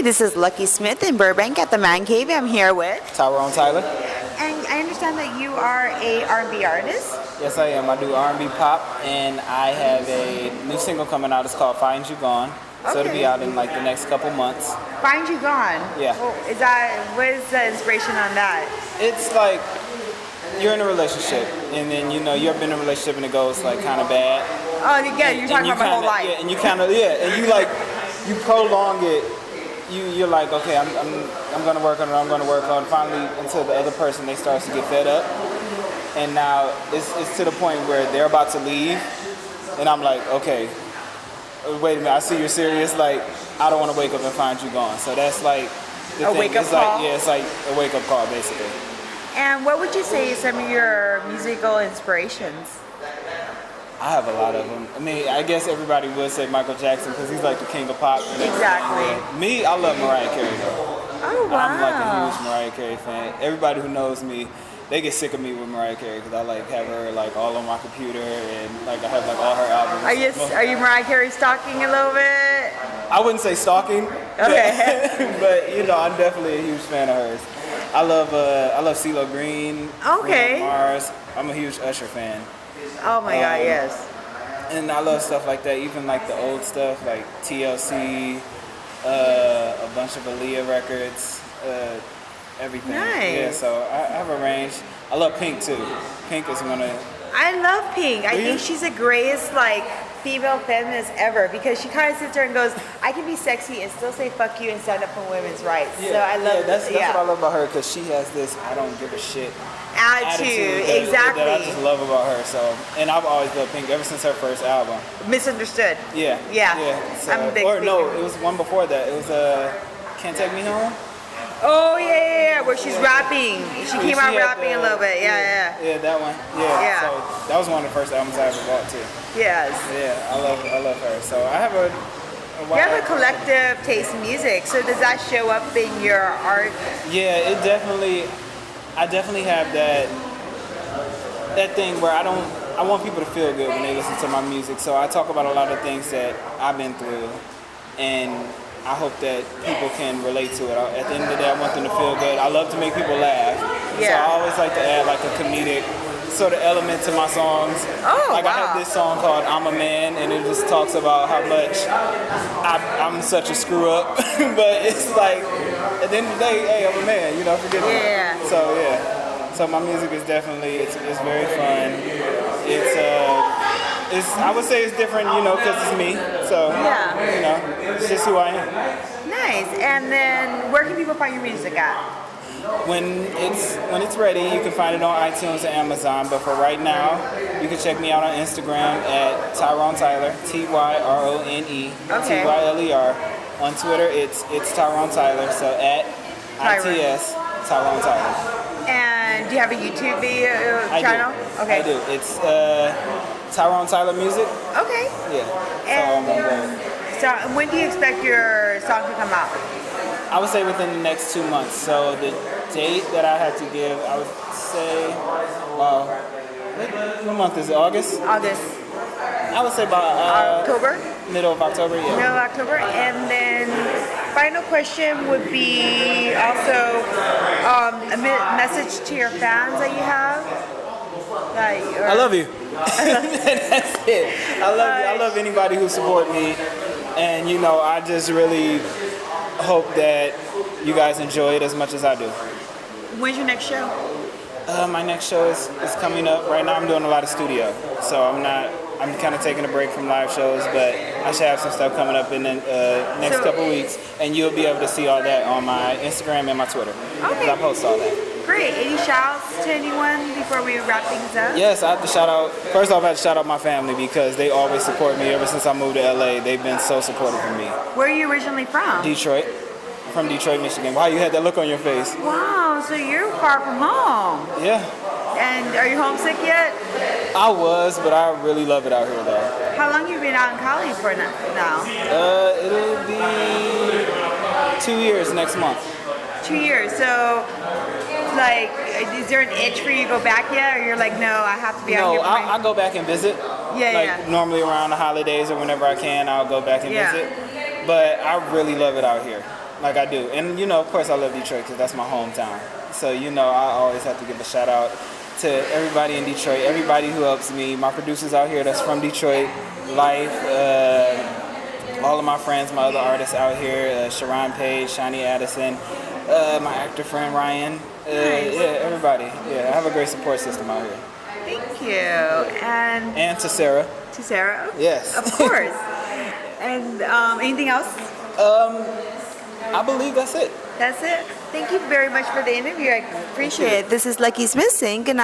this is Lucky Smith in Burbank at the Man Cave. I'm here with Tyrone Tyler. And I understand that you are a R&B artist. Yes, I am. I do R&B pop, and I have a new single coming out. It's called Find You Gone. So it'll be out in like the next couple months. Find You Gone? Yeah. Well, what is the inspiration on that? It's like you're in a relationship, and then you ever been in a relationship and it goes like kind of bad. Oh, yeah, you're talking about my whole life. Yeah, and you kind of and you prolong it. You're like, okay, I'm gonna work on it. I'm gonna work on it. Finally, until the other person they starts to get fed up, and now it's to the point where they're about to leave, and I'm like, okay, wait a minute. I see you're serious. Like, I don't want to wake up and find you gone. So that's like the thing. Wake up call. It's like a wake up call basically. And what would you say is some of your musical inspirations? I have a lot of them. I mean, I guess everybody would say Michael Jackson because he's like the king of pop. Exactly. Me, I love Mariah Carey though. Oh, wow. I'm like a huge Mariah Carey fan. Everybody who knows me, they get sick of me with Mariah Carey because I like have her like all on my computer and like I have like all her albums. Are you Mariah Carey stalking a little bit? I wouldn't say stalking. Okay. But I'm definitely a huge fan of hers. I love CeeLo Green. Okay. Bruno Mars. I'm a huge Usher fan. Oh my God, yes. And I love stuff like that, even like the old stuff, like TLC, a bunch of Aaliyah records, everything. Nice. Yeah, so I have a range. I love Pink too. Pink is one of. I love Pink. I think she's the greatest female feminist ever because she kind of sits there and goes, I can be sexy and still say fuck you and stand up for women's rights. Yeah, so I love that's what I love about her because she has this I don't give a shit attitude. Exactly. That I just love about her. So, and I've always loved Pink ever since her first album. Misunderstood. Yeah. So, I'm a big fan. No, it was one before that. It was Can't Take Me Home. Oh yeah, where she's rapping. She came out rapping a little bit. Yeah, that one. Yeah. So that was one of the first albums I ever bought too. Yes. Yeah, I love her. So I have you have a collective taste in music. So does that show up in your art? Yeah, I definitely have that thing where I want people to feel good when they listen to my music. So I talk about a lot of things that I've been through, and I hope that people can relate to it. At the end of the day, I want them to feel good. I love to make people laugh. Yeah. So I always like to add like a comedic sort of element to my songs. Oh, I have this song called I'm a Man, and it just talks about how much I'm such a screw up. But it's like, at the end of the day, hey, I'm a man, forget me. Yeah. So my music is definitely, it's very fun. I would say it's different, because it's me. So, it's just who I am. Nice. And then where can people find your music at? When it's ready, you can find it on iTunes and Amazon. But for right now, you can check me out on Instagram at Tyrone Tyler, Tyrone, Tyler. On Twitter, it's Tyrone Tyler. So at ITS Tyrone Tyler. And do you have a YouTube video channel? I do. It's Tyrone Tyler Music. Okay. Yeah. And so when do you expect your song to come out? I would say within the next 2 months. So the date that I had to give, I would say, what month is it? August? August. I would say about October? Middle of October, yeah. Middle of October. And then final question would be also a message to your fans that you have. I love you. That's it. I love anybody who support me. And, I just really hope that you guys enjoy it as much as I do. When's your next show? My next show is coming up. Right now I'm doing a lot of studio. So I'm kind of taking a break from live shows, but I should have some stuff coming up in the next couple weeks, and you'll be able to see all that on my Instagram and my Twitter. Okay. I post all that. Great. Any shout-outs to anyone before we wrap things up? Yes, I have to shout out. First off, I have to shout out my family because they always support me. Ever since I moved to LA, they've been so supportive of me. Where are you originally from? Detroit. From Detroit, Michigan. Wow, you had that look on your face. Wow, so you're far from home. Yeah. And are you homesick yet? I was, but I really love it out here though. How long have you been out in Cali for now? It'll be 2 years next month. 2 years. So, is there an itch for you to go back yet? Or you're like, no, I have to be out here. No, I go back and visit. Yeah. Normally around the holidays or whenever I can, I'll go back and visit. but I really love it out here. Like I do. And, you know, of course I love Detroit because that's my hometown. So, you know, I always have to give a shout out to everybody in Detroit, everybody who helps me, my producers out here that's from Detroit, Life, all of my friends, my other artists out here, Sharon Page, Shani Addison, my actor friend Ryan, yeah, everybody. Yeah, I have a great support system out here. Thank you. And to Sarah. to Sarah? Yes. Of course. And anything else? I believe that's it. That's it. Thank you very much for the interview. I appreciate it. This is Lucky Smith saying good night.